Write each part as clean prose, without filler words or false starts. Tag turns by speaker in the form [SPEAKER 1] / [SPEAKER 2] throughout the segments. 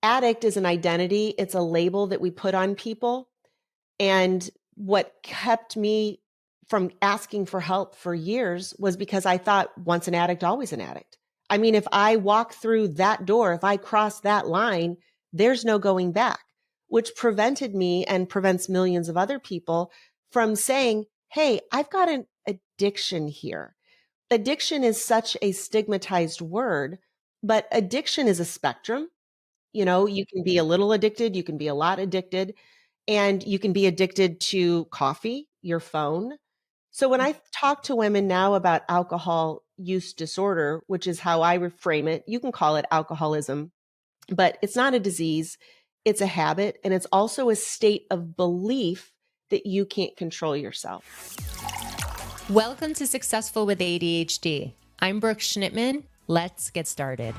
[SPEAKER 1] addict is an identity. It's a label that we put on people. And what kept me from asking for help for years was because I thought once an addict, always an addict. I mean, if I walk through that door, if I cross that line, there's no going back, which prevented me and prevents millions of other people from saying, hey, I've got an addiction here. Addiction is such a stigmatized word, but addiction is a spectrum. You can be a little addicted, you can be a lot addicted, and you can be addicted to coffee, your phone. So when I talk to women now about alcohol use disorder, which is how I reframe it, you can call it alcoholism, but it's not a disease. It's a habit. And it's also a state of belief that you can't control yourself.
[SPEAKER 2] Welcome to Successful with ADHD. I'm Brooke Schnittman. Let's get started.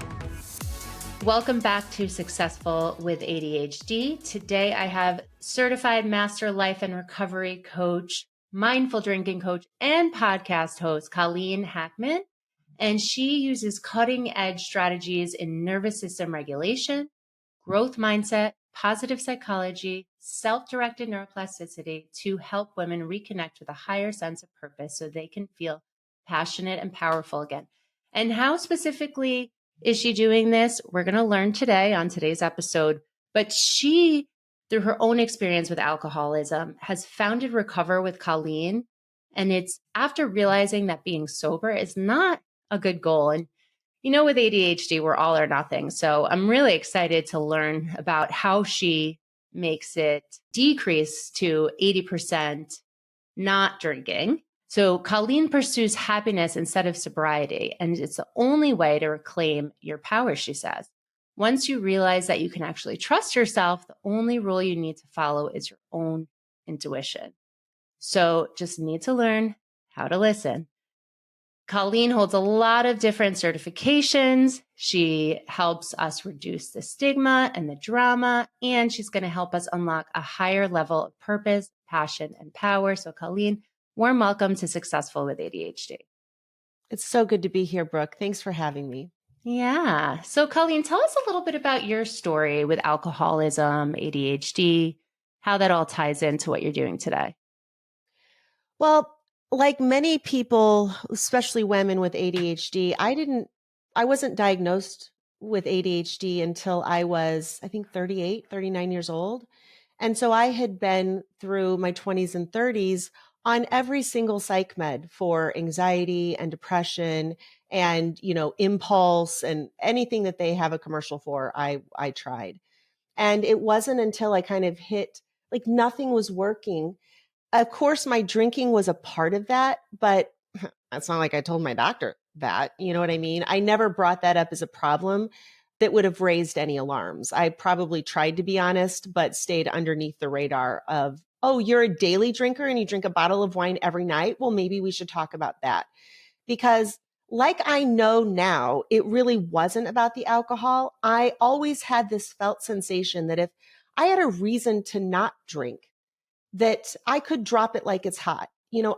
[SPEAKER 2] Welcome back to Successful with ADHD. Today I have certified master life and recovery coach, mindful drinking coach, and podcast host Colleen Kachmann. And she uses cutting edge strategies in nervous system regulation, growth mindset, positive psychology, self-directed neuroplasticity to help women reconnect with a higher sense of purpose so they can feel passionate and powerful again. And how specifically is she doing this? We're going to learn today on today's episode. But she, through her own experience with alcoholism, has founded Recover with Colleen. And it's after realizing that being sober is not a good goal. And with ADHD, we're all or nothing. So I'm really excited to learn about how she makes it decrease to 80% not drinking. So Colleen pursues happiness instead of sobriety, and it's the only way to reclaim your power, she says. Once you realize that you can actually trust yourself, the only rule you need to follow is your own intuition. So just need to learn how to listen. Colleen holds a lot of different certifications. She helps us reduce the stigma and the drama, and she's going to help us unlock a higher level of purpose, passion, and power. So Colleen, warm welcome to Successful with ADHD.
[SPEAKER 1] It's so good to be here, Brooke. Thanks for having me.
[SPEAKER 2] Yeah. So Colleen, tell us a little bit about your story with alcoholism, ADHD, how that all ties into what you're doing today.
[SPEAKER 1] Well, like many people, especially women with ADHD, I wasn't diagnosed with ADHD until I was, I think, 38, 39 years old. And so I had been through my 20s and 30s on every single psych med for anxiety and depression and, impulse and anything that they have a commercial for, I tried. And it wasn't until I kind of hit, like nothing was working. Of course, my drinking was a part of that, but it's not like I told my doctor that, you know what I mean? I never brought that up as a problem that would have raised any alarms. I probably tried to be honest, but stayed underneath the radar of, oh, you're a daily drinker and you drink a bottle of wine every night. Well, maybe we should talk about that. Because like I know now, it really wasn't about the alcohol. I always had this felt sensation that if I had a reason to not drink, that I could drop it like it's hot.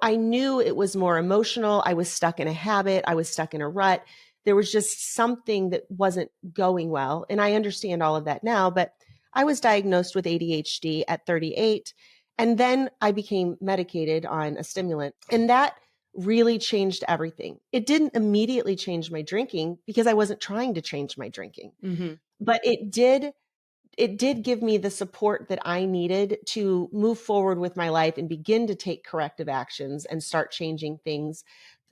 [SPEAKER 1] I knew it was more emotional. I was stuck in a habit. I was stuck in a rut. There was just something that wasn't going well. And I understand all of that now, but I was diagnosed with ADHD at 38. And then I became medicated on a stimulant. And that really changed everything. It didn't immediately change my drinking because I wasn't trying to change my drinking. Mm-hmm. But it did give me the support that I needed to move forward with my life and begin to take corrective actions and start changing things,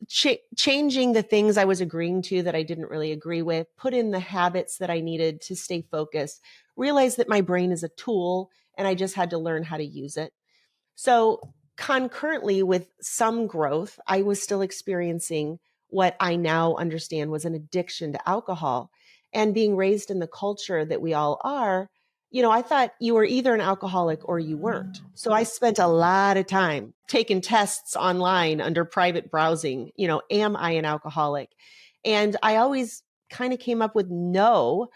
[SPEAKER 1] changing the things I was agreeing to that I didn't really agree with, put in the habits that I needed to stay focused, realize that my brain is a tool and I just had to learn how to use it. So concurrently with some growth, I was still experiencing what I now understand was an addiction to alcohol. And being raised in the culture that we all are, I thought you were either an alcoholic or you weren't. So I spent a lot of time taking tests online under private browsing, am I an alcoholic? And I always kind of came up with no,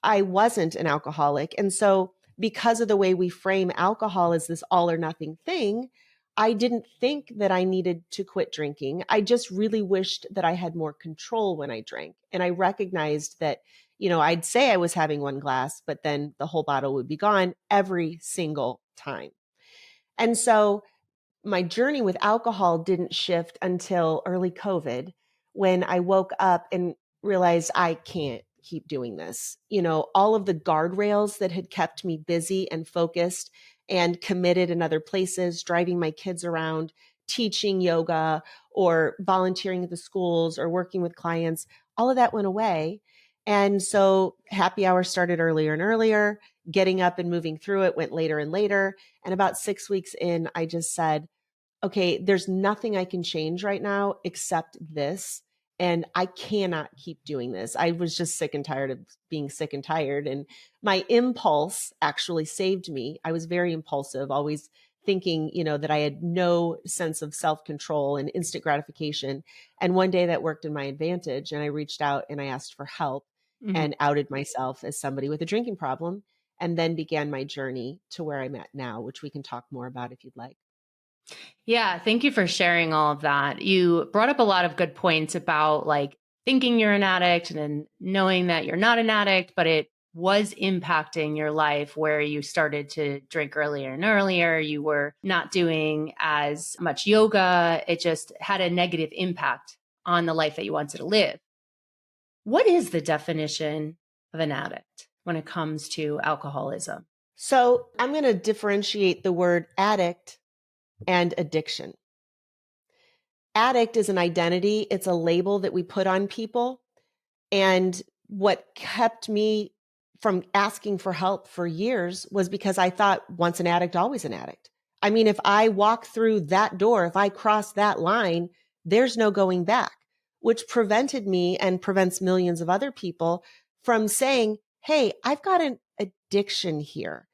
[SPEAKER 1] I wasn't an alcoholic. And so because of the way we frame alcohol as this all or nothing thing, I didn't think that I needed to quit drinking. I just really wished that I had more control when I drank. And I recognized that, I'd say I was having one glass, but then the whole bottle would be gone every single time. And so my journey with alcohol didn't shift until early COVID when I woke up and realized I can't keep doing this. All of the guardrails that had kept me busy and focused and committed in other places, driving my kids around, teaching yoga or volunteering at the schools or working with clients, all of that went away. And so happy hour started earlier and earlier, getting up and moving through it went later and later. And about 6 weeks in, I just said, okay, there's nothing I can change right now except this. And I cannot keep doing this. I was just sick and tired of being sick and tired. And my impulse actually saved me. I was very impulsive, always thinking, that I had no sense of self-control and instant gratification. And one day that worked in my advantage. And I reached out and I asked for help
[SPEAKER 2] Mhm.
[SPEAKER 1] and outed myself as somebody with a drinking problem, and then began my journey to where I'm at now, which we can talk more about if you'd like.
[SPEAKER 2] Yeah, thank you for sharing all of that. You brought up a lot of good points about like thinking you're an addict and then knowing that you're not an addict, but it was impacting your life where you started to drink earlier and earlier. You were not doing as much yoga. It just had a negative impact on the life that you wanted to live. What is the definition of an addict when it comes to alcoholism?
[SPEAKER 1] So I'm going to differentiate the word addict and addiction. Addict is an identity. It's a label that we put on people. And what kept me from asking for help for years was because I thought once an addict, always an addict. I mean, if I walk through that door, if I cross that line, there's no going back, which prevented me and prevents millions of other people from saying, hey, I've got an addiction here.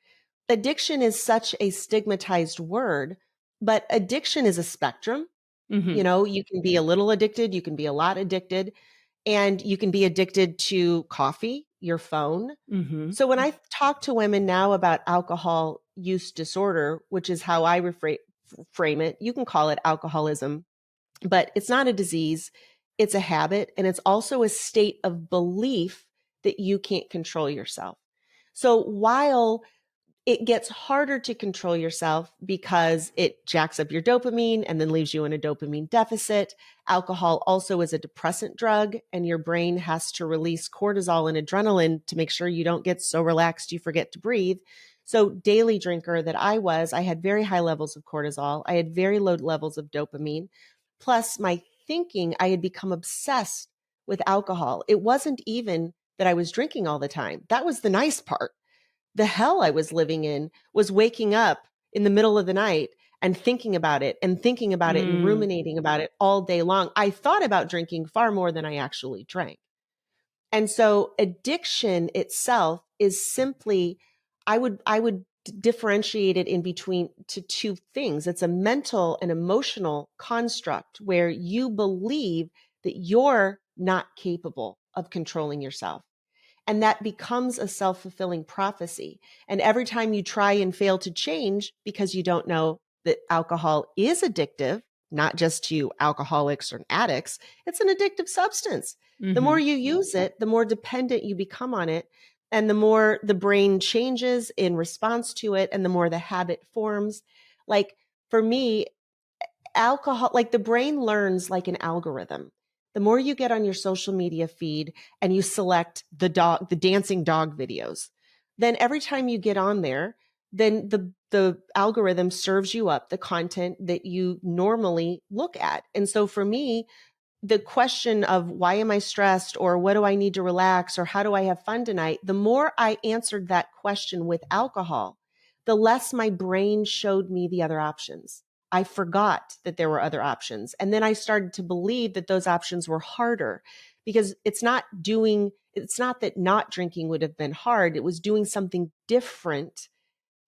[SPEAKER 1] Addiction is such a stigmatized word, but addiction is a spectrum.
[SPEAKER 2] Hmm.
[SPEAKER 1] You can be a little addicted, you can be a lot addicted, and you can be addicted to coffee, your phone.
[SPEAKER 2] Hmm.
[SPEAKER 1] So when I talk to women now about alcohol use disorder, which is how I frame it, you can call it alcoholism, but it's not a disease. It's a habit. And it's also a state of belief that you can't control yourself. So while it gets harder to control yourself because it jacks up your dopamine and then leaves you in a dopamine deficit. Alcohol also is a depressant drug, and your brain has to release cortisol and adrenaline to make sure you don't get so relaxed you forget to breathe. So, daily drinker that I had very high levels of cortisol. I had very low levels of dopamine. Plus, my thinking, I had become obsessed with alcohol. It wasn't even that I was drinking all the time. That was the nice part. The hell I was living in was waking up in the middle of the night and thinking about it and thinking about it and
[SPEAKER 2] Mm.
[SPEAKER 1] ruminating about it all day long. I thought about drinking far more than I actually drank. And so addiction itself is simply, I would differentiate it in between to two things. It's a mental and emotional construct where you believe that you're not capable of controlling yourself. And that becomes a self-fulfilling prophecy. And every time you try and fail to change because you don't know that alcohol is addictive, not just to alcoholics or addicts, it's an addictive substance. The more
[SPEAKER 2] Hmm.
[SPEAKER 1] you use it, the more dependent you become on it. And the more the brain changes in response to it, and the more the habit forms. Like for me, alcohol, like the brain learns like an algorithm. The more you get on your social media feed and you select the dancing dog videos, then every time you get on there, then the algorithm serves you up the content that you normally look at. And so for me, the question of why am I stressed, or what do I need to relax, or how do I have fun tonight? The more I answered that question with alcohol, the less my brain showed me the other options. I forgot that there were other options. And then I started to believe that those options were harder because it's not that not drinking would have been hard. It was doing something different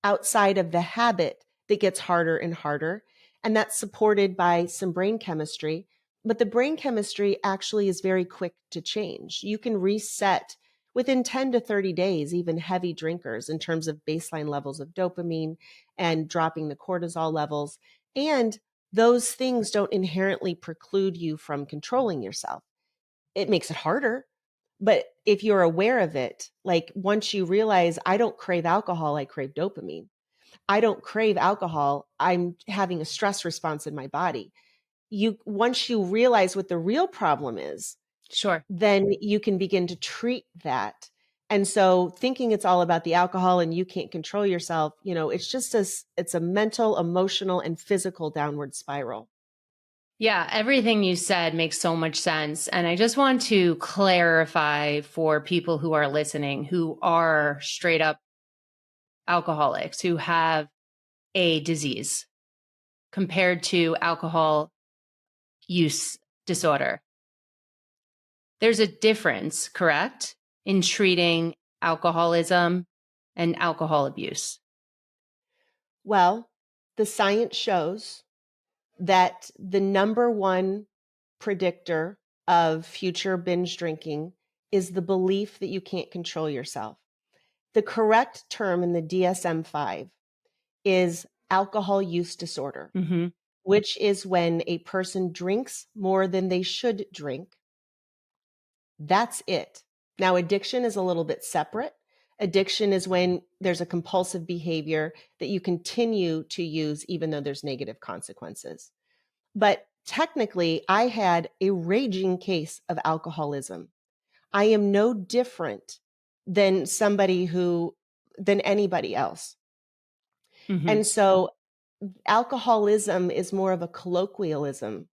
[SPEAKER 1] outside of the habit that gets harder and harder. And that's supported by some brain chemistry. But the brain chemistry actually is very quick to change. You can reset within 10 to 30 days, even heavy drinkers, in terms of baseline levels of dopamine and dropping the cortisol levels. And those things don't inherently preclude you from controlling yourself. It makes it harder, But if you're aware of it, like once you realize I don't crave alcohol, I crave dopamine. I don't crave alcohol, I'm having a stress response in my body. Once you realize what the real problem is,
[SPEAKER 2] Sure.
[SPEAKER 1] then you can begin to treat that. And so thinking it's all about the alcohol and you can't control yourself, it's a mental, emotional, and physical downward spiral.
[SPEAKER 2] Yeah, everything you said makes so much sense. And I just want to clarify for people who are listening, who are straight up alcoholics, who have a disease compared to alcohol use disorder. There's a difference, correct, in treating alcoholism and alcohol abuse.
[SPEAKER 1] Well, the science shows that the number one predictor of future binge drinking is the belief that you can't control yourself. The correct term in the DSM-5 is alcohol use disorder,
[SPEAKER 2] Mm-hmm.
[SPEAKER 1] which is when a person drinks more than they should drink. That's it. Now, addiction is a little bit separate. Addiction is when there's a compulsive behavior that you continue to use even though there's negative consequences. But technically, I had a raging case of alcoholism. I am no different than than anybody else.
[SPEAKER 2] Mm-hmm.
[SPEAKER 1] And so alcoholism is more of a colloquialism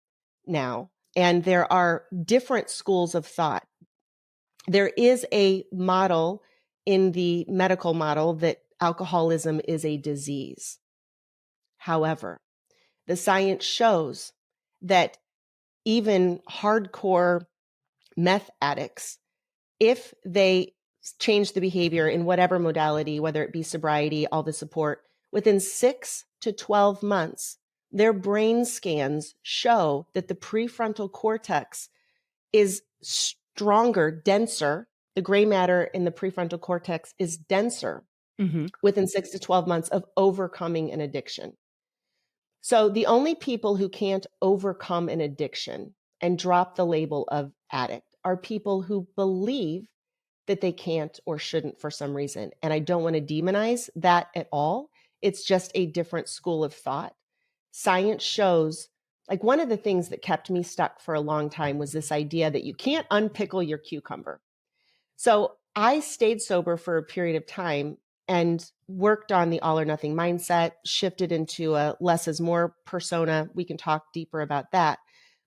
[SPEAKER 1] now. And there are different schools of thought. There is a model in the medical model that alcoholism is a disease. However, the science shows that even hardcore meth addicts, if they change the behavior in whatever modality, whether it be sobriety, all the support, within 6 to 12 months, their brain scans show that the prefrontal cortex is stronger, denser. The gray matter in the prefrontal cortex is denser
[SPEAKER 2] Mm-hmm.
[SPEAKER 1] within 6 to 12 months of overcoming an addiction. So the only people who can't overcome an addiction and drop the label of addict are people who believe that they can't or shouldn't for some reason. And I don't want to demonize that at all. It's just a different school of thought. Science shows, like one of the things that kept me stuck for a long time was this idea that you can't unpickle your cucumber. So I stayed sober for a period of time and worked on the all or nothing mindset, shifted into a less is more persona. We can talk deeper about that.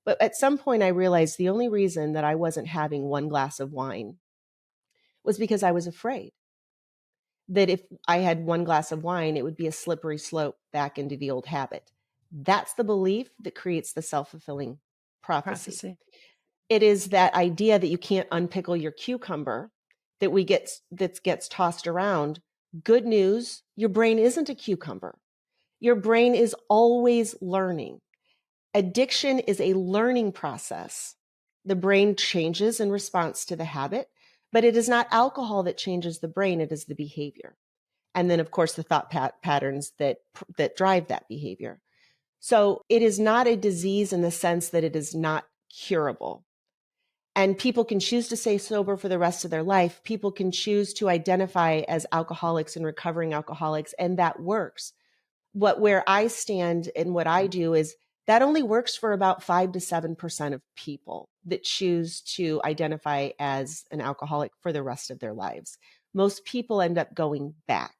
[SPEAKER 1] But at some point, I realized the only reason that I wasn't having one glass of wine was because I was afraid that if I had one glass of wine, it would be a slippery slope back into the old habit. That's the belief that creates the self-fulfilling prophecy. It is that idea that you can't unpickle your cucumber that gets tossed around. Good news, your brain isn't a cucumber. Your brain is always learning. Addiction is a learning process. The brain changes in response to the habit, but it is not alcohol that changes the brain, it is the behavior. And then, of course, the thought patterns that drive that behavior. So it is not a disease in the sense that it is not curable. And people can choose to stay sober for the rest of their life. People can choose to identify as alcoholics and recovering alcoholics, and that works. Where I stand and what I do is that only works for about 5 to 7% of people that choose to identify as an alcoholic for the rest of their lives. Most people end up going back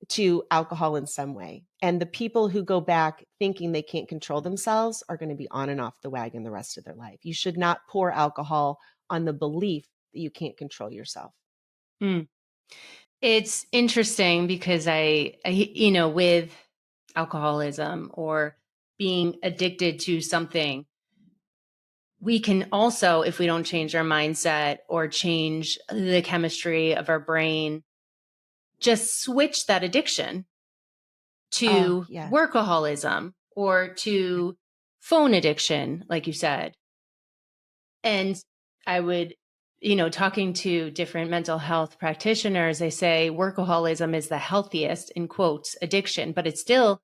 [SPEAKER 1] to alcohol in some way. And the people who go back thinking they can't control themselves are going to be on and off the wagon the rest of their life. You should not pour alcohol on the belief that you can't control yourself.
[SPEAKER 2] Mm. It's interesting because with alcoholism or being addicted to something, we can also, if we don't change our mindset or change the chemistry of our brain, just switch that addiction to
[SPEAKER 1] Yes.
[SPEAKER 2] workaholism or to phone addiction, like you said. And I would, talking to different mental health practitioners, they say workaholism is the healthiest, in quotes, addiction, but it's still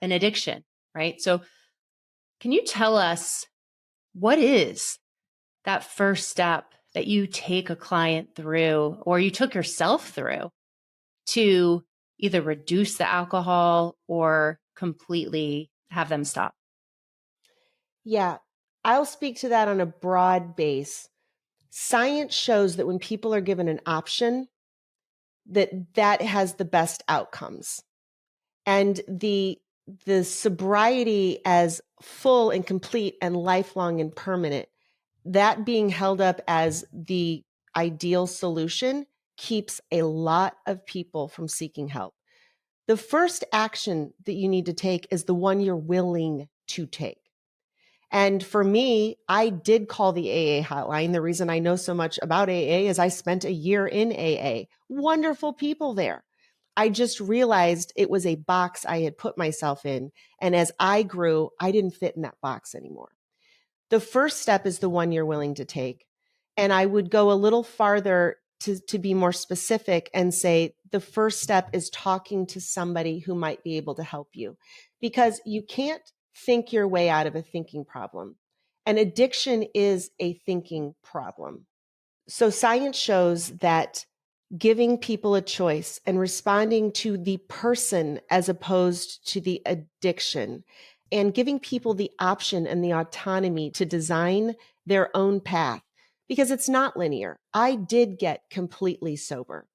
[SPEAKER 2] an addiction, right? So can you tell us what is that first step that you take a client through or you took yourself through to either reduce the alcohol or completely have them stop?
[SPEAKER 1] Yeah, I'll speak to that on a broad base. Science shows that when people are given an option, that has the best outcomes. And the sobriety as full and complete and lifelong and permanent, that being held up as the ideal solution keeps a lot of people from seeking help. The first action that you need to take is the one you're willing to take. And for me, I did call the AA hotline. The reason I know so much about AA is I spent a year in AA. Wonderful people there. I just realized it was a box I had put myself in. And as I grew, I didn't fit in that box anymore. The first step is the one you're willing to take. And I would go a little farther to be more specific and say the first step is talking to somebody who might be able to help you, because you can't think your way out of a thinking problem. And addiction is a thinking problem. So science shows that giving people a choice and responding to the person as opposed to the addiction, and giving people the option and the autonomy to design their own path, because it's not linear. I did get completely sober,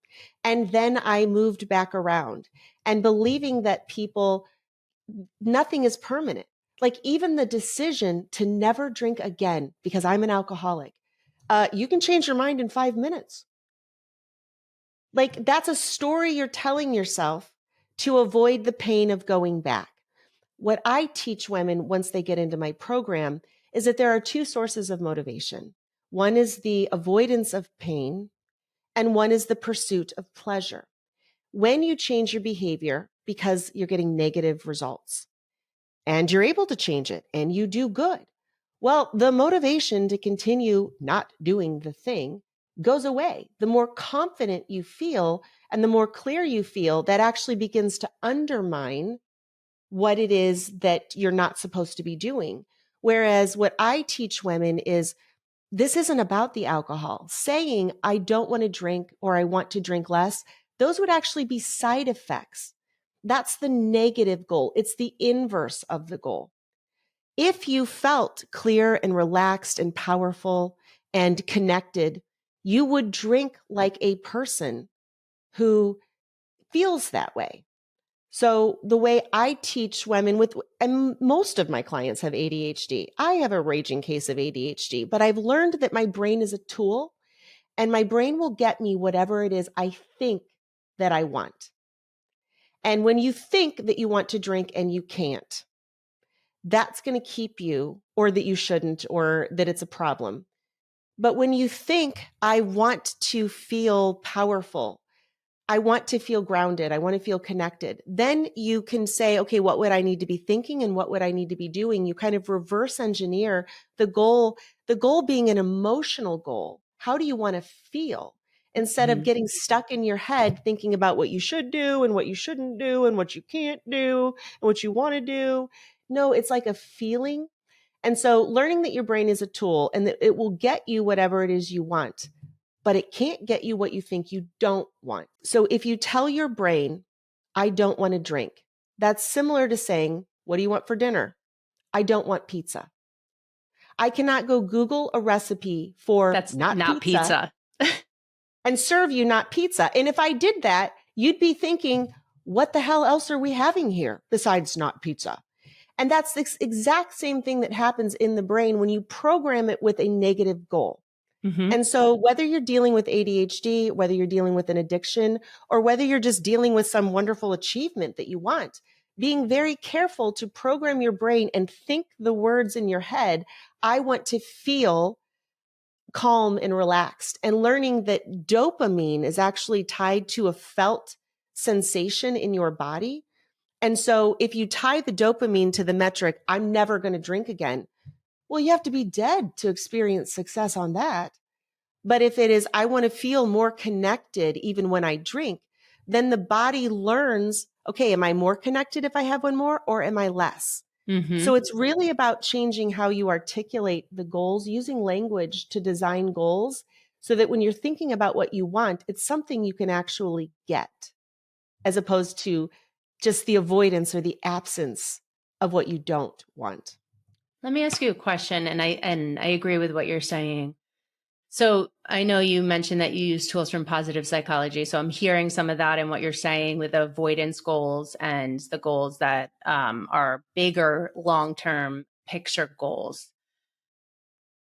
[SPEAKER 1] and then I moved back around, and believing that nothing is permanent. Like even the decision to never drink again because I'm an alcoholic, you can change your mind in 5 minutes. Like that's a story you're telling yourself to avoid the pain of going back. What I teach women once they get into my program is that there are two sources of motivation. One is the avoidance of pain, and one is the pursuit of pleasure. When you change your behavior because you're getting negative results and you're able to change it and you do good, well, the motivation to continue not doing the thing goes away. The more confident you feel and the more clear you feel, that actually begins to undermine what it is that you're not supposed to be doing. Whereas what I teach women is this isn't about the alcohol. Saying, I don't want to drink or I want to drink less, those would actually be side effects. That's the negative goal. It's the inverse of the goal. If you felt clear and relaxed and powerful and connected, you would drink like a person who feels that way. So the way I teach women and most of my clients have ADHD. I have a raging case of ADHD, but I've learned that my brain is a tool and my brain will get me whatever it is I think that I want. And when you think that you want to drink and you can't, that's going to keep you, or that you shouldn't, or that it's a problem. But when you think, I want to feel powerful, I want to feel grounded, I want to feel connected, then you can say, okay, what would I need to be thinking and what would I need to be doing? You kind of reverse engineer the goal being an emotional goal. How do you want to feel? Instead of getting stuck in your head thinking about what you should do and what you shouldn't do and what you can't do and what you want to do. No, it's like a feeling. And so learning that your brain is a tool and that it will get you whatever it is you want, but it can't get you what you think you don't want. So if you tell your brain, I don't want to drink, that's similar to saying, what do you want for dinner? I don't want pizza. I cannot go Google a recipe for
[SPEAKER 2] That's
[SPEAKER 1] not
[SPEAKER 2] not
[SPEAKER 1] pizza
[SPEAKER 2] pizza.
[SPEAKER 1] and serve you not pizza. And if I did that, you'd be thinking, what the hell else are we having here besides not pizza? And that's the exact same thing that happens in the brain when you program it with a negative goal. And so whether you're dealing with ADHD, whether you're dealing with an addiction, or whether you're just dealing with some wonderful achievement that you want, being very careful to program your brain and think the words in your head, I want to feel calm and relaxed, and learning that dopamine is actually tied to a felt sensation in your body. And so if you tie the dopamine to the metric, I'm never going to drink again, well, you have to be dead to experience success on that. But if it is, I want to feel more connected even when I drink, then the body learns, okay, am I more connected if I have one more, or am I less? So it's really about changing how you articulate the goals, using language to design goals so that when you're thinking about what you want, it's something you can actually get, as opposed to just the avoidance or the absence of what you don't want.
[SPEAKER 2] Let me ask you a question, and I agree with what you're saying. So I know you mentioned that you use tools from positive psychology. So I'm hearing some of that in what you're saying with avoidance goals and the goals that are bigger, long-term picture goals.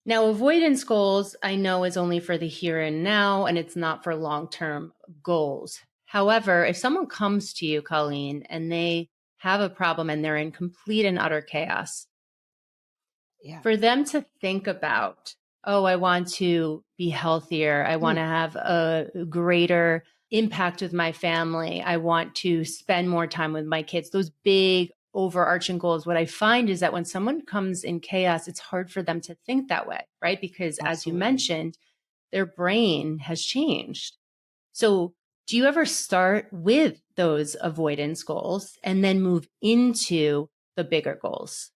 [SPEAKER 2] Now, avoidance goals, I know, is only for the here and now, and it's not for long-term goals. However, if someone comes to you, Colleen, and they have a problem and they're in complete and utter chaos,
[SPEAKER 1] Yeah.
[SPEAKER 2] for them to think about, oh, I want to be healthier. I want to have a greater impact with my family. I want to spend more time with my kids. Those big overarching goals. What I find is that when someone comes in chaos, it's hard for them to think that way, right? Because as you
[SPEAKER 1] Absolutely.
[SPEAKER 2] mentioned, their brain has changed. So do you ever start with those avoidance goals and then move into the bigger goals?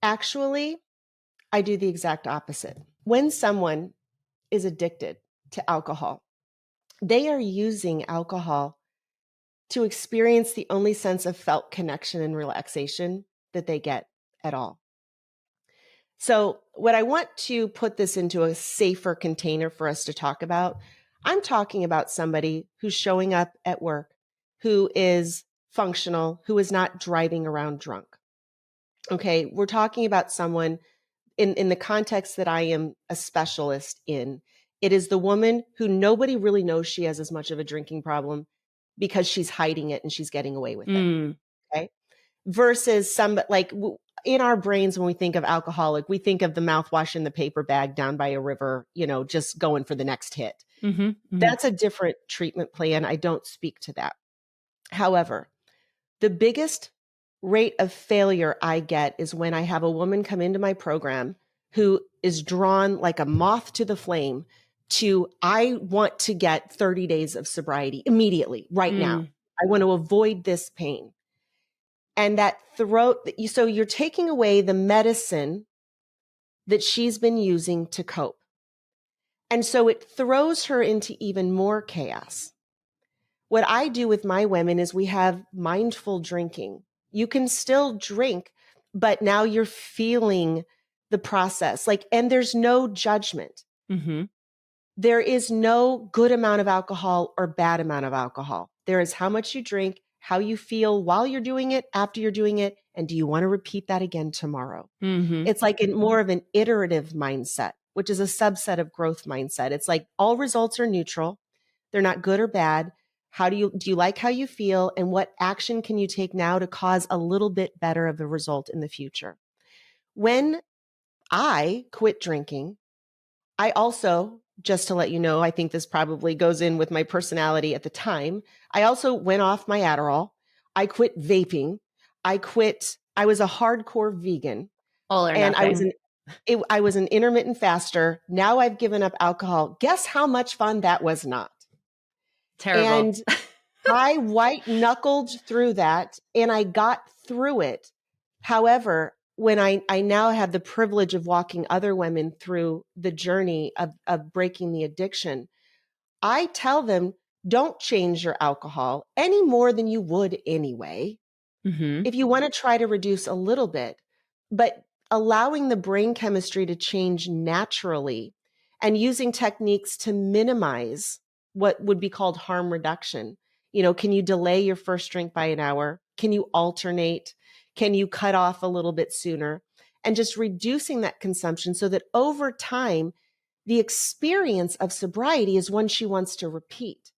[SPEAKER 1] Actually, I do the exact opposite. When someone is addicted to alcohol, they are using alcohol to experience the only sense of felt connection and relaxation that they get at all. So, what I want to put this into a safer container for us to talk about, I'm talking about somebody who's showing up at work, who is functional, who is not driving around drunk. Okay, we're talking about someone in the context that I am a specialist in. It is the woman who nobody really knows she has as much of a drinking problem because she's hiding it and she's getting away with it.
[SPEAKER 2] Mm,
[SPEAKER 1] Okay. Versus some, like in our brains, when we think of alcoholic, we think of the mouthwash in the paper bag down by a river, just going for the next hit.
[SPEAKER 2] mhm, mhm.
[SPEAKER 1] That's a different treatment plan. I don't speak to that. However, the biggest rate of failure I get is when I have a woman come into my program who is drawn like a moth to the flame to, I want to get 30 days of sobriety immediately, right now.
[SPEAKER 2] Mm,
[SPEAKER 1] I want to avoid this pain. And that so you're taking away the medicine that she's been using to cope. And so it throws her into even more chaos. What I do with my women is we have mindful drinking. You can still drink, but now you're feeling the process. And there's no judgment.
[SPEAKER 2] mhm,
[SPEAKER 1] There is no good amount of alcohol or bad amount of alcohol. There is how much you drink, how you feel while you're doing it, after you're doing it, and do you want to repeat that again tomorrow?
[SPEAKER 2] mhm,
[SPEAKER 1] It's like more of an iterative mindset, which is a subset of growth mindset. It's like all results are neutral. They're not good or bad. How do you like how you feel, and what action can you take now to cause a little bit better of the result in the future? When I quit drinking, I also, just to let you know, I think this probably goes in with my personality at the time. I also went off my Adderall. I quit vaping. I was a hardcore vegan,
[SPEAKER 2] all or
[SPEAKER 1] and
[SPEAKER 2] nothing.
[SPEAKER 1] I was an intermittent faster. Now I've given up alcohol. Guess how much fun that was not.
[SPEAKER 2] Terrible.
[SPEAKER 1] And I white knuckled through that and I got through it. However, when I now have the privilege of walking other women through the journey of breaking the addiction, I tell them, don't change your alcohol any more than you would anyway.
[SPEAKER 2] Mhm,
[SPEAKER 1] If you want to try to reduce a little bit, but allowing the brain chemistry to change naturally and using techniques to minimize what would be called harm reduction. Can you delay your first drink by an hour? Can you alternate? Can you cut off a little bit sooner? And just reducing that consumption so that over time, the experience of sobriety is one she wants to repeat.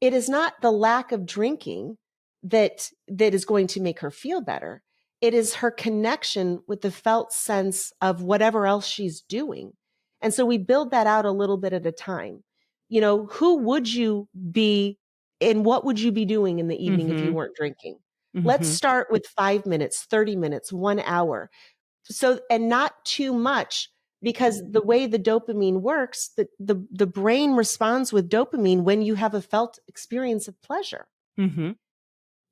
[SPEAKER 1] It is not the lack of drinking that is going to make her feel better. It is her connection with the felt sense of whatever else she's doing. And so we build that out a little bit at a time. Who would you be and what would you be doing in the evening if you
[SPEAKER 2] mhm,
[SPEAKER 1] weren't drinking? Let's
[SPEAKER 2] mhm,
[SPEAKER 1] start with 5 minutes, 30 minutes, 1 hour. So, and not too much, because the way the dopamine works, the brain responds with dopamine when you have a felt experience of pleasure.
[SPEAKER 2] mhm,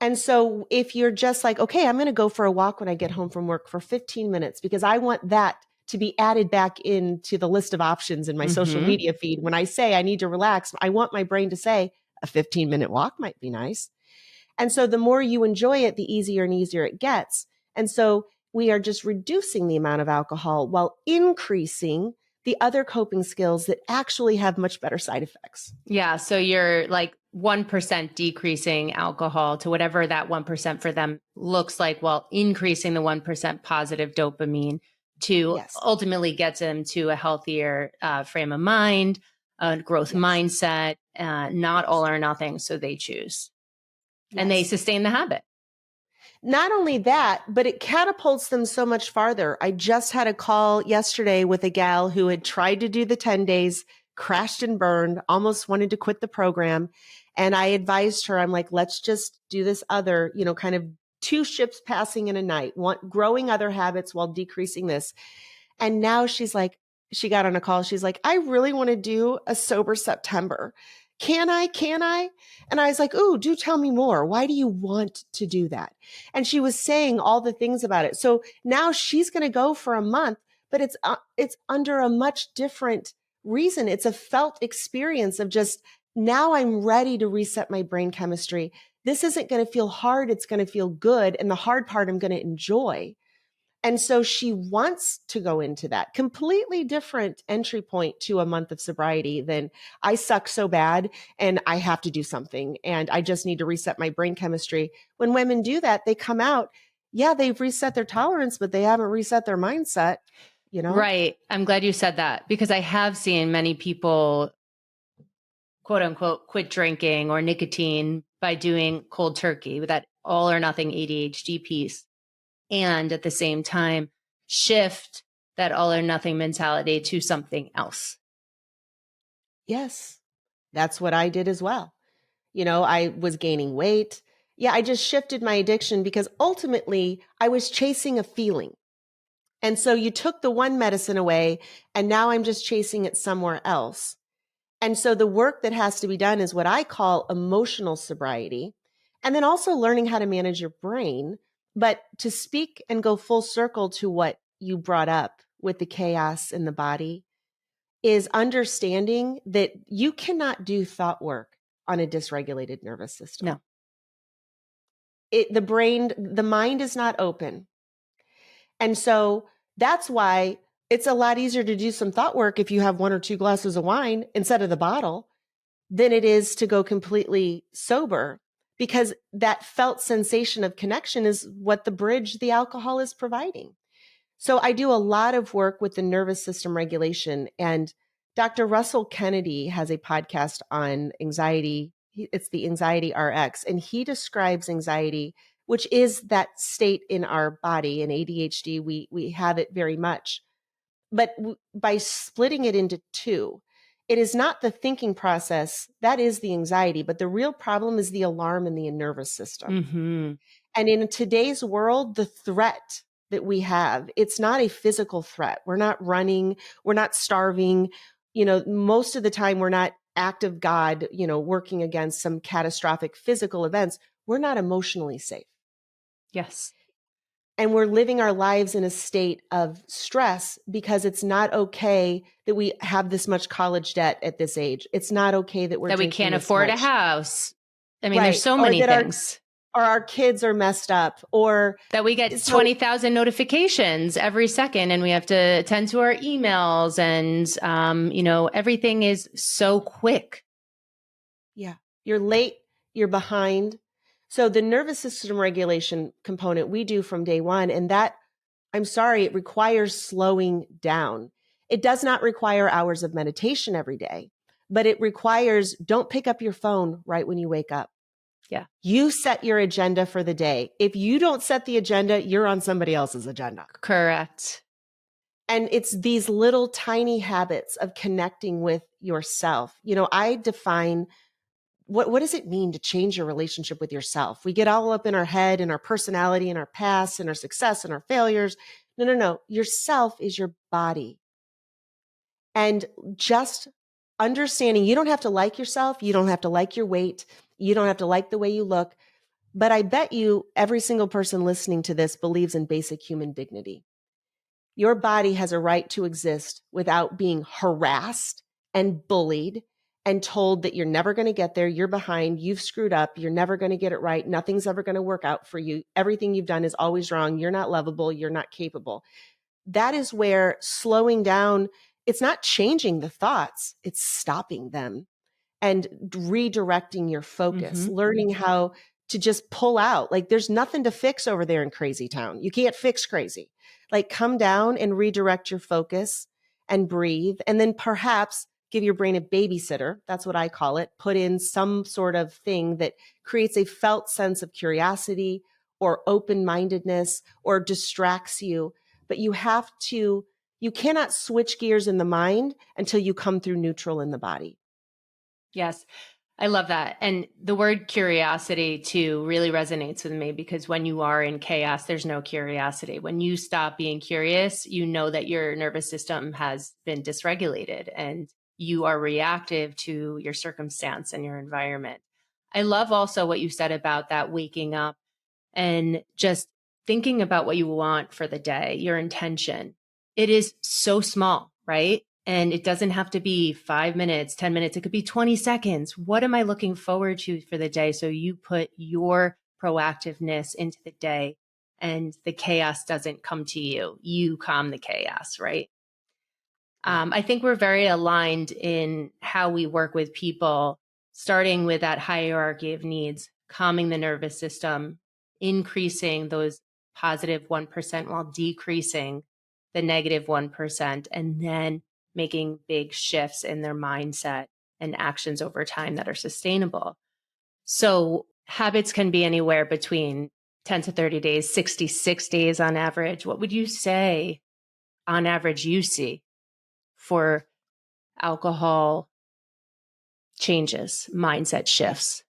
[SPEAKER 1] And so if you're just like, okay, I'm going to go for a walk when I get home from work for 15 minutes because I want that to be added back into the list of options in my social media feed. When I say I need to relax, I want my brain to say a 15-minute walk might be nice. And so the more you enjoy it, the easier and easier it gets. And so we are just reducing the amount of alcohol while increasing the other coping skills that actually have much better side effects.
[SPEAKER 2] Yeah. So you're like 1% decreasing alcohol to whatever that 1% for them looks like, while increasing the 1% positive dopamine to
[SPEAKER 1] Yes.
[SPEAKER 2] ultimately get them to a healthier frame of mind, a growth mindset, not all or nothing. So they choose and they sustain the habit.
[SPEAKER 1] Not only that, but it catapults them so much farther. I just had a call yesterday with a gal who had tried to do the 10 days, crashed and burned, almost wanted to quit the program. And I advised her, I'm like, let's just do this other, kind of two ships passing in a night, growing other habits while decreasing this. And now she's like, she got on a call. She's like, I really want to do a sober September. Can I? And I was like, ooh, do tell me more. Why do you want to do that? And she was saying all the things about it. So now she's going to go for a month, but it's under a much different reason. It's a felt experience of just, now I'm ready to reset my brain chemistry. This isn't going to feel hard. It's going to feel good. And the hard part I'm going to enjoy. And so she wants to go into that completely different entry point to a month of sobriety than I suck so bad and I have to do something and I just need to reset my brain chemistry. When women do that, they come out, yeah, they've reset their tolerance, but they haven't reset their mindset,
[SPEAKER 2] Right. I'm glad you said that, because I have seen many people, quote unquote, quit drinking or nicotine by doing cold turkey with that all or nothing ADHD piece. And at the same time, shift that all or nothing mentality to something else.
[SPEAKER 1] Yes, that's what I did as well. I was gaining weight. Yeah, I just shifted my addiction because ultimately I was chasing a feeling. And so you took the one medicine away and now I'm just chasing it somewhere else. And so the work that has to be done is what I call emotional sobriety. And then also learning how to manage your brain. But to speak and go full circle to what you brought up with the chaos in the body is understanding that you cannot do thought work on a dysregulated nervous system.
[SPEAKER 2] No.
[SPEAKER 1] The mind is not open. And so that's why it's a lot easier to do some thought work if you have one or two glasses of wine instead of the bottle than it is to go completely sober, because that felt sensation of connection is what the bridge the alcohol is providing. So I do a lot of work with the nervous system regulation, and Dr. Russell Kennedy has a podcast on anxiety. It's the Anxiety RX, and he describes anxiety, which is that state in our body. In ADHD, we have it very much. But by splitting it into two, it is not the thinking process. That is the anxiety. But the real problem is the alarm in the nervous system.
[SPEAKER 2] Mm-hmm.
[SPEAKER 1] And in today's world, the threat that we have, it's not a physical threat. We're not running. We're not starving. Most of the time we're not act of God, working against some catastrophic physical events. We're not emotionally safe.
[SPEAKER 2] Yes.
[SPEAKER 1] And we're living our lives in a state of stress because it's not okay that we have this much college debt at this age. It's not okay that
[SPEAKER 2] we can't afford a house. I mean, there's so many things.
[SPEAKER 1] Or our kids are messed up, or
[SPEAKER 2] that we get 20,000 notifications every second and we have to attend to our emails and, everything is so quick.
[SPEAKER 1] Yeah. You're late, you're behind. So the nervous system regulation component we do from day one, and that, I'm sorry, it requires slowing down. It does not require hours of meditation every day, but it requires, don't pick up your phone right when you wake up.
[SPEAKER 2] Yeah.
[SPEAKER 1] You set your agenda for the day. If you don't set the agenda, you're on somebody else's agenda.
[SPEAKER 2] Correct.
[SPEAKER 1] And it's these little tiny habits of connecting with yourself. I define what does it mean to change your relationship with yourself? We get all up in our head and our personality and our past and our success and our failures. No. Yourself is your body. And just understanding you don't have to like yourself. You don't have to like your weight. You don't have to like the way you look. But I bet you every single person listening to this believes in basic human dignity. Your body has a right to exist without being harassed and bullied and told that you're never going to get there, you're behind, you've screwed up, you're never going to get it right, nothing's ever going to work out for you, everything you've done is always wrong, you're not lovable, you're not capable. That is where slowing down, it's not changing the thoughts, it's stopping them and redirecting your focus, learning how to just pull out. Like there's nothing to fix over there in crazy town. You can't fix crazy. Like come down and redirect your focus and breathe. And then perhaps give your brain a babysitter. That's what I call it. Put in some sort of thing that creates a felt sense of curiosity or open-mindedness or distracts you. But you cannot switch gears in the mind until you come through neutral in the body.
[SPEAKER 2] Yes, I love that. And the word curiosity too really resonates with me, because when you are in chaos, there's no curiosity. When you stop being curious, you know that your nervous system has been dysregulated and you are reactive to your circumstance and your environment. I love also what you said about that waking up and just thinking about what you want for the day, your intention. It is so small, right? And it doesn't have to be 5 minutes, 10 minutes. It could be 20 seconds. What am I looking forward to for the day? So you put your proactiveness into the day and the chaos doesn't come to you. You calm the chaos, right? I think we're very aligned in how we work with people, starting with that hierarchy of needs, calming the nervous system, increasing those positive 1% while decreasing the negative 1%, and then making big shifts in their mindset and actions over time that are sustainable. So habits can be anywhere between 10 to 30 days, 66 days on average. What would you say on average you see for alcohol changes, mindset shifts?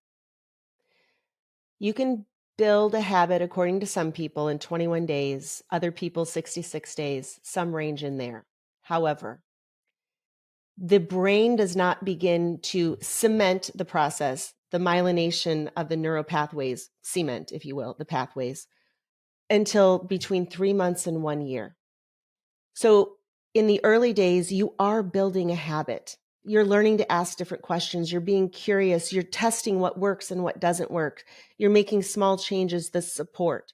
[SPEAKER 1] You can build a habit, according to some people, in 21 days, other people 66 days, some range in there. However, the brain does not begin to cement the process, the myelination of the neuropathways, cement, if you will, the pathways, until between 3 months and 1 year. So in the early days, you are building a habit. You're learning to ask different questions. You're being curious. You're testing what works and what doesn't work. You're making small changes that support.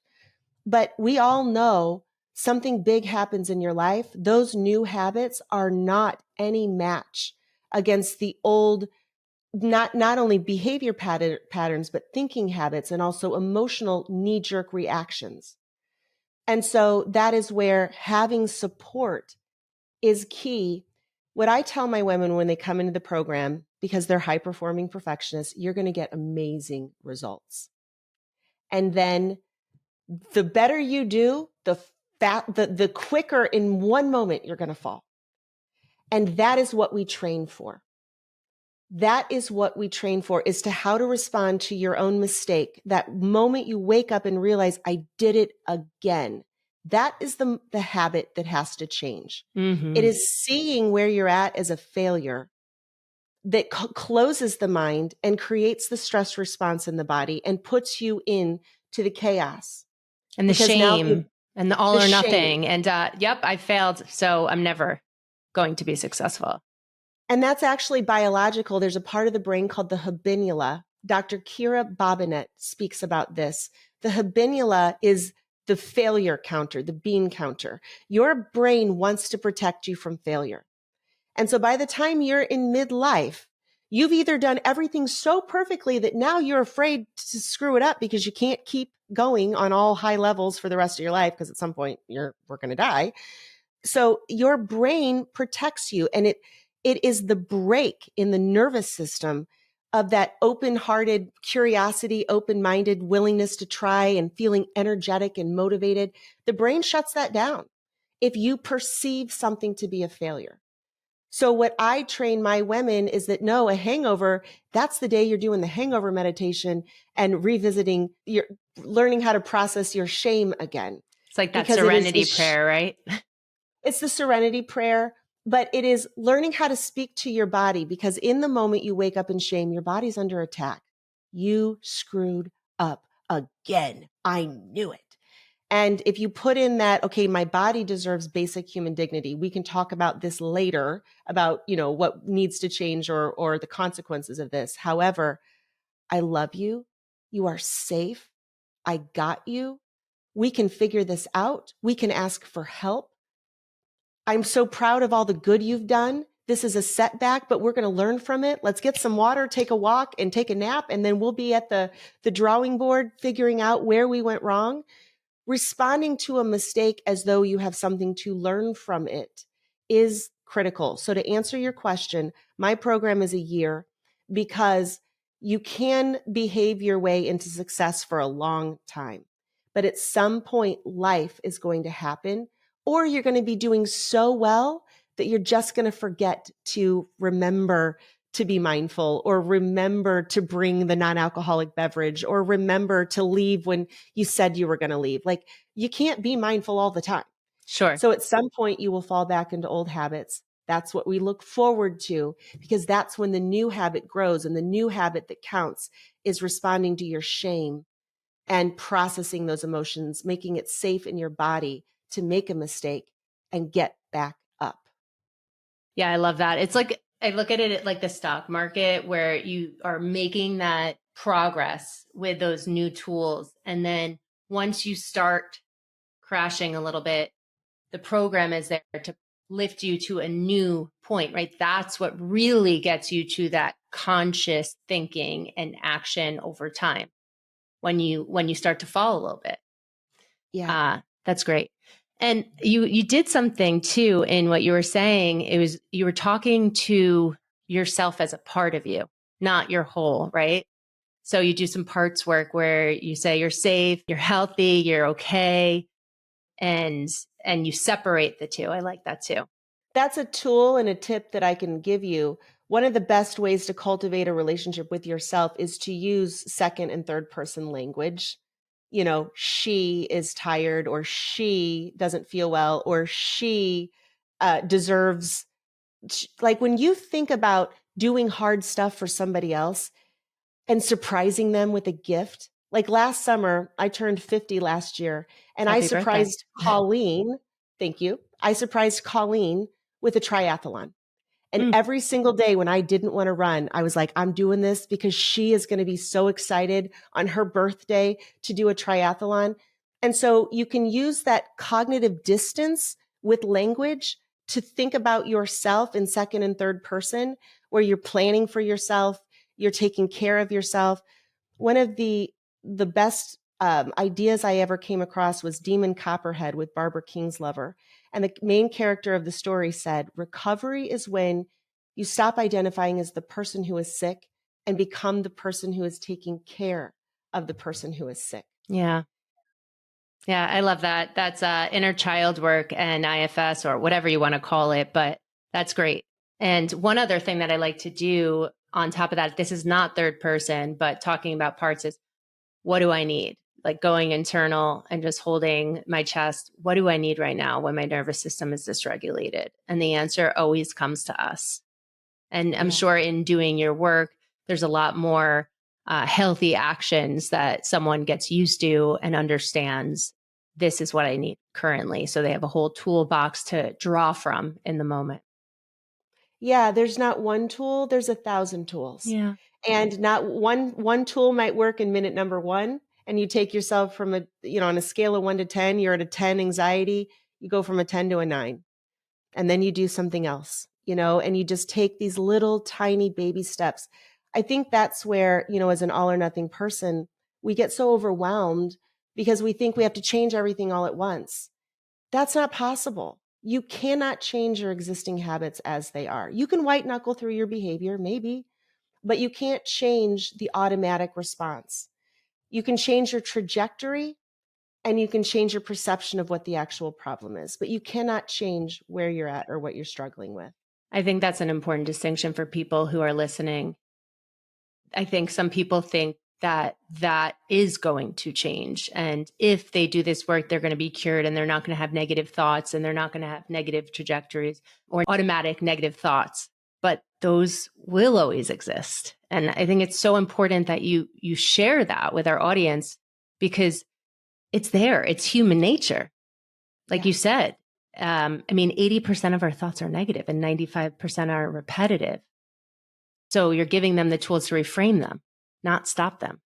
[SPEAKER 1] But we all know something big happens in your life. Those new habits are not any match against the old, not only behavior patterns, but thinking habits and also emotional knee-jerk reactions. And so that is where having support is key. What I tell my women when they come into the program, because they're high performing perfectionists, you're going to get amazing results. And then the better you do, the quicker in one moment you're going to fall. And that is what we train for. That is what we train for, is to how to respond to your own mistake. That moment you wake up and realize, I did it again. That is the habit that has to change. It is seeing where you're at as a failure that closes the mind and creates the stress response in the body and puts you into the chaos.
[SPEAKER 2] And the
[SPEAKER 1] Because
[SPEAKER 2] shame and the all
[SPEAKER 1] the
[SPEAKER 2] or
[SPEAKER 1] shame.
[SPEAKER 2] nothing. And yep, I failed, so I'm never going to be successful.
[SPEAKER 1] And that's actually biological. There's a part of the brain called the habenula. Dr. Kira Bobinet speaks about this. The habenula is the failure counter, the bean counter. Your brain wants to protect you from failure. And so by the time you're in midlife, you've either done everything so perfectly that now you're afraid to screw it up because you can't keep going on all high levels for the rest of your life, because at some point we're going to die. So your brain protects you, and it is the brake in the nervous system of that open-hearted curiosity, open-minded willingness to try and feeling energetic and motivated. The brain shuts that down if you perceive something to be a failure. So what I train my women is that no, a hangover, that's the day you're doing the hangover meditation and revisiting learning how to process your shame again.
[SPEAKER 2] It's like that serenity prayer, right?
[SPEAKER 1] It's the serenity prayer, but it is learning how to speak to your body, because in the moment you wake up in shame, your body's under attack. You screwed up again. I knew it. And if you put in that, okay, my body deserves basic human dignity. We can talk about this later about, what needs to change or the consequences of this. However, I love you. You are safe. I got you. We can figure this out. We can ask for help. I'm so proud of all the good you've done. This is a setback, but we're going to learn from it. Let's get some water, take a walk, and take a nap. And then we'll be at the drawing board figuring out where we went wrong. Responding to a mistake as though you have something to learn from it is critical. So to answer your question, my program is a year because you can behave your way into success for a long time. But at some point, life is going to happen, or you're going to be doing so well that you're just going to forget to remember to be mindful, or remember to bring the non-alcoholic beverage, or remember to leave when you said you were going to leave. Like, you can't be mindful all the time.
[SPEAKER 2] Sure.
[SPEAKER 1] So at some point you will fall back into old habits. That's what we look forward to, because that's when the new habit grows. And the new habit that counts is responding to your shame and processing those emotions, making it safe in your body to make a mistake and get back up.
[SPEAKER 2] Yeah, I love that. It's like, I look at it like the stock market where you are making that progress with those new tools. And then once you start crashing a little bit, the program is there to lift you to a new point, right? That's what really gets you to that conscious thinking and action over time when you start to fall a little bit.
[SPEAKER 1] Yeah.
[SPEAKER 2] That's great. And you did something too in what you were saying. It was, you were talking to yourself as a part of you, not your whole, right? So you do some parts work where you say you're safe, you're healthy, you're okay, and you separate the two. I like that too.
[SPEAKER 1] That's a tool and a tip that I can give you. One of the best ways to cultivate a relationship with yourself is to use second and third person language. She is tired, or she doesn't feel well, or she deserves. Like, when you think about doing hard stuff for somebody else and surprising them with a gift. Like last summer, I turned 50 last year, and I
[SPEAKER 2] Happy birthday.
[SPEAKER 1] surprised Colleen. Thank you. I surprised Colleen with a triathlon. And
[SPEAKER 2] Mm.
[SPEAKER 1] every single day when I didn't want to run, I was like, I'm doing this because she is going to be so excited on her birthday to do a triathlon. And so you can use that cognitive distance with language to think about yourself in second and third person, where you're planning for yourself, you're taking care of yourself. One of the best ideas I ever came across was Demon Copperhead with Barbara Kingslover. And the main character of the story said, recovery is when you stop identifying as the person who is sick and become the person who is taking care of the person who is sick.
[SPEAKER 2] Yeah. Yeah, I love that. That's inner child work and IFS, or whatever you want to call it, but that's great. And one other thing that I like to do on top of that, this is not third person, but talking about parts, is what do I need? Like going internal and just holding my chest. What do I need right now when my nervous system is dysregulated? And the answer always comes to us. And I'm sure in doing your work, there's a lot more healthy actions that someone gets used to and understands. This is what I need currently. So they have a whole toolbox to draw from in the moment.
[SPEAKER 1] Yeah, there's not one tool, there's 1,000 tools.
[SPEAKER 2] Yeah.
[SPEAKER 1] And not one tool might work in minute number 1, and you take yourself from on a scale of 1 to 10, you're at a 10 anxiety, you go from a 10 to a 9. And then you do something else, and you just take these little tiny baby steps. I think that's where, as an all or nothing person, we get so overwhelmed because we think we have to change everything all at once. That's not possible. You cannot change your existing habits as they are. You can white knuckle through your behavior, maybe, but you can't change the automatic response. You can change your trajectory, and you can change your perception of what the actual problem is, but you cannot change where you're at or what you're struggling with.
[SPEAKER 2] I think that's an important distinction for people who are listening. I think some people think that that is going to change. And if they do this work, they're going to be cured, and they're not going to have negative thoughts, and they're not going to have negative trajectories or automatic negative thoughts. But those will always exist. And I think it's so important that you share that with our audience, because it's there. It's human nature. Like
[SPEAKER 1] Yeah.
[SPEAKER 2] you said, 80% of our thoughts are negative and 95% are repetitive. So you're giving them the tools to reframe them, not stop them.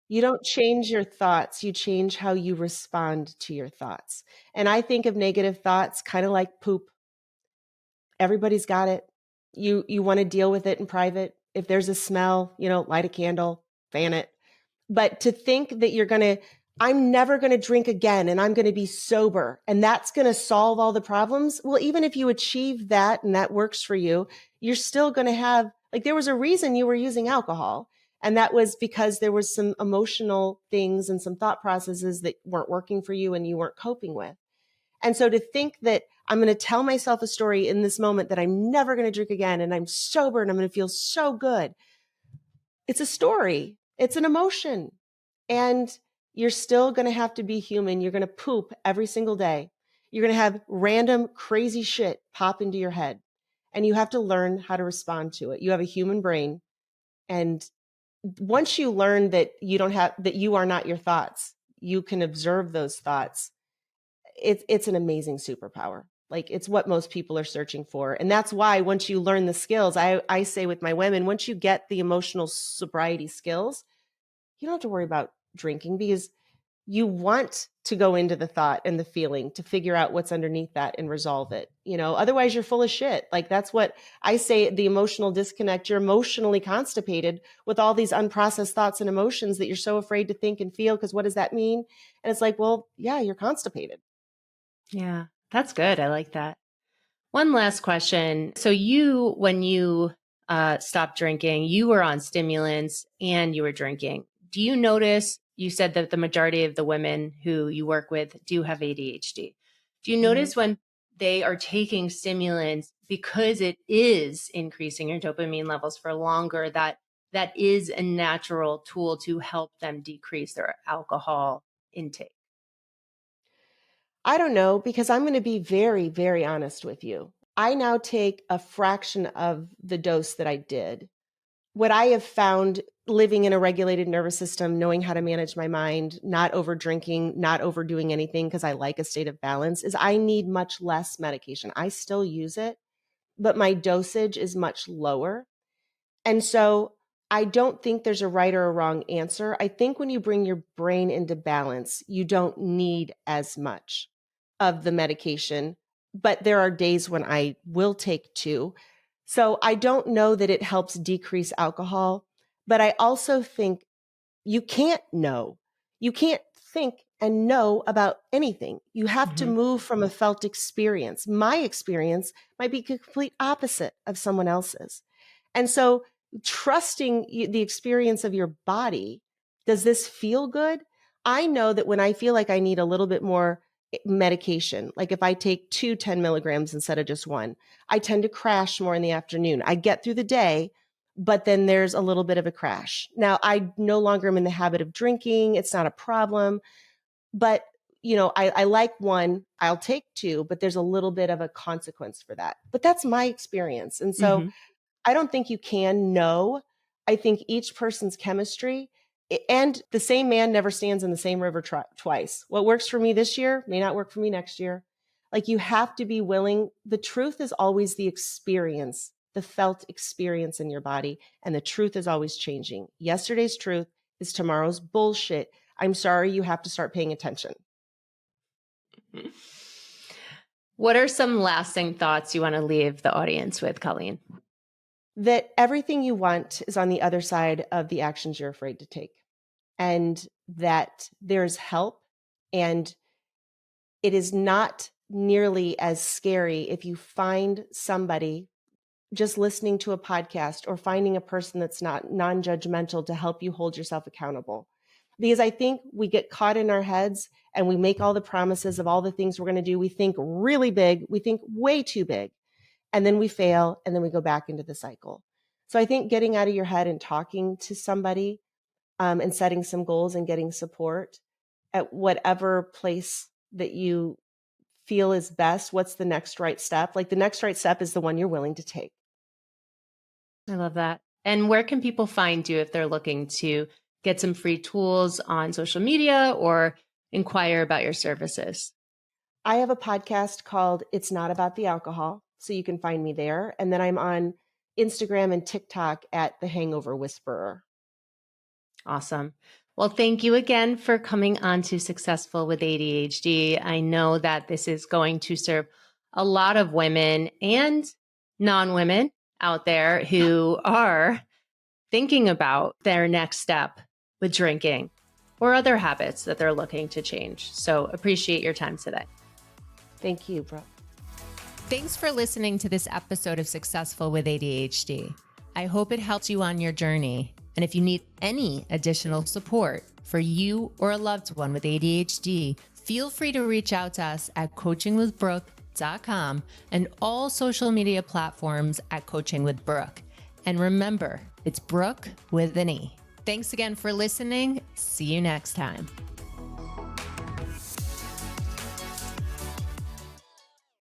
[SPEAKER 1] You don't change your thoughts, you change how you respond to your thoughts. And I think of negative thoughts kind of like poop. Everybody's got it. You want to deal with it in private. If there's a smell, light a candle, fan it. But to think that I'm never going to drink again and I'm going to be sober and that's going to solve all the problems. Well, even if you achieve that and that works for you, you're still going to have, like, there was a reason you were using alcohol. And that was because there was some emotional things and some thought processes that weren't working for you and you weren't coping with. And so to think that I'm going to tell myself a story in this moment that I'm never going to drink again and I'm sober and I'm going to feel so good. It's a story. It's an emotion. And you're still going to have to be human. You're going to poop every single day. You're going to have random crazy shit pop into your head. And you have to learn how to respond to it. You have a human brain. And once you learn that you are not your thoughts, you can observe those thoughts. It's an amazing superpower. Like, it's what most people are searching for. And that's why once you learn the skills, I say with my women, once you get the emotional sobriety skills, you don't have to worry about drinking because you want to go into the thought and the feeling to figure out what's underneath that and resolve it. Otherwise you're full of shit. Like, that's what I say, the emotional disconnect. You're emotionally constipated with all these unprocessed thoughts and emotions that you're so afraid to think and feel. Because what does that mean? And it's like, well, yeah, you're constipated.
[SPEAKER 2] Yeah, that's good. I like that. One last question. So when you stopped drinking, you were on stimulants and you were drinking. Do you notice, you said that the majority of the women who you work with do have ADHD. Do you
[SPEAKER 1] Mhm.
[SPEAKER 2] notice when they are taking stimulants because it is increasing your dopamine levels for longer, that is a natural tool to help them decrease their alcohol intake?
[SPEAKER 1] I don't know, because I'm going to be very, very honest with you. I now take a fraction of the dose that I did. What I have found living in a regulated nervous system, knowing how to manage my mind, not over drinking, not overdoing anything because I like a state of balance, is I need much less medication. I still use it, but my dosage is much lower. And so I don't think there's a right or a wrong answer. I think when you bring your brain into balance, you don't need as much of the medication, but there are days when I will take two. So I don't know that it helps decrease alcohol, but I also think you can't know. You can't think and know about anything. You have to
[SPEAKER 2] Mhm.
[SPEAKER 1] move from a felt experience. My experience might be the complete opposite of someone else's. And so trusting the experience of your body, does this feel good? I know that when I feel like I need a little bit more medication, like if I take 10 milligrams instead of just one, I tend to crash more in the afternoon. I get through the day, but then there's a little bit of a crash. Now, I no longer am in the habit of drinking. It's not a problem, but I like one, I'll take two, but there's a little bit of a consequence for that. But that's my experience. And so
[SPEAKER 2] Mhm.
[SPEAKER 1] I don't think you can know. I think each person's chemistry, and the same man never stands in the same river twice. What works for me this year may not work for me next year. Like, you have to be willing. The truth is always the experience, the felt experience in your body. And the truth is always changing. Yesterday's truth is tomorrow's bullshit. I'm sorry, you have to start paying attention.
[SPEAKER 2] What are some lasting thoughts you want to leave the audience with, Colleen?
[SPEAKER 1] That everything you want is on the other side of the actions you're afraid to take. And that there's help, and it is not nearly as scary if you find somebody just listening to a podcast or finding a person that's not non-judgmental to help you hold yourself accountable. Because I think we get caught in our heads and we make all the promises of all the things we're going to do. We think really big, we think way too big, and then we fail, and then we go back into the cycle. So I think getting out of your head and talking to somebody, and setting some goals and getting support at whatever place that you feel is best. What's the next right step? Like, the next right step is the one you're willing to take.
[SPEAKER 2] I love that. And where can people find you if they're looking to get some free tools on social media or inquire about your services?
[SPEAKER 1] I have a podcast called It's Not About the Alcohol, so you can find me there. And then I'm on Instagram and TikTok at The Hangover Whisperer.
[SPEAKER 2] Awesome. Well, thank you again for coming on to Successful with ADHD. I know that this is going to serve a lot of women and non-women out there who are thinking about their next step with drinking or other habits that they're looking to change. So appreciate your time today.
[SPEAKER 1] Thank you, Brooke.
[SPEAKER 2] Thanks for listening to this episode of Successful with ADHD. I hope it helps you on your journey. And if you need any additional support for you or a loved one with ADHD, feel free to reach out to us at coachingwithbrooke.com and all social media platforms at Coaching with Brooke. And remember, it's Brooke with an E. Thanks again for listening. See you next time.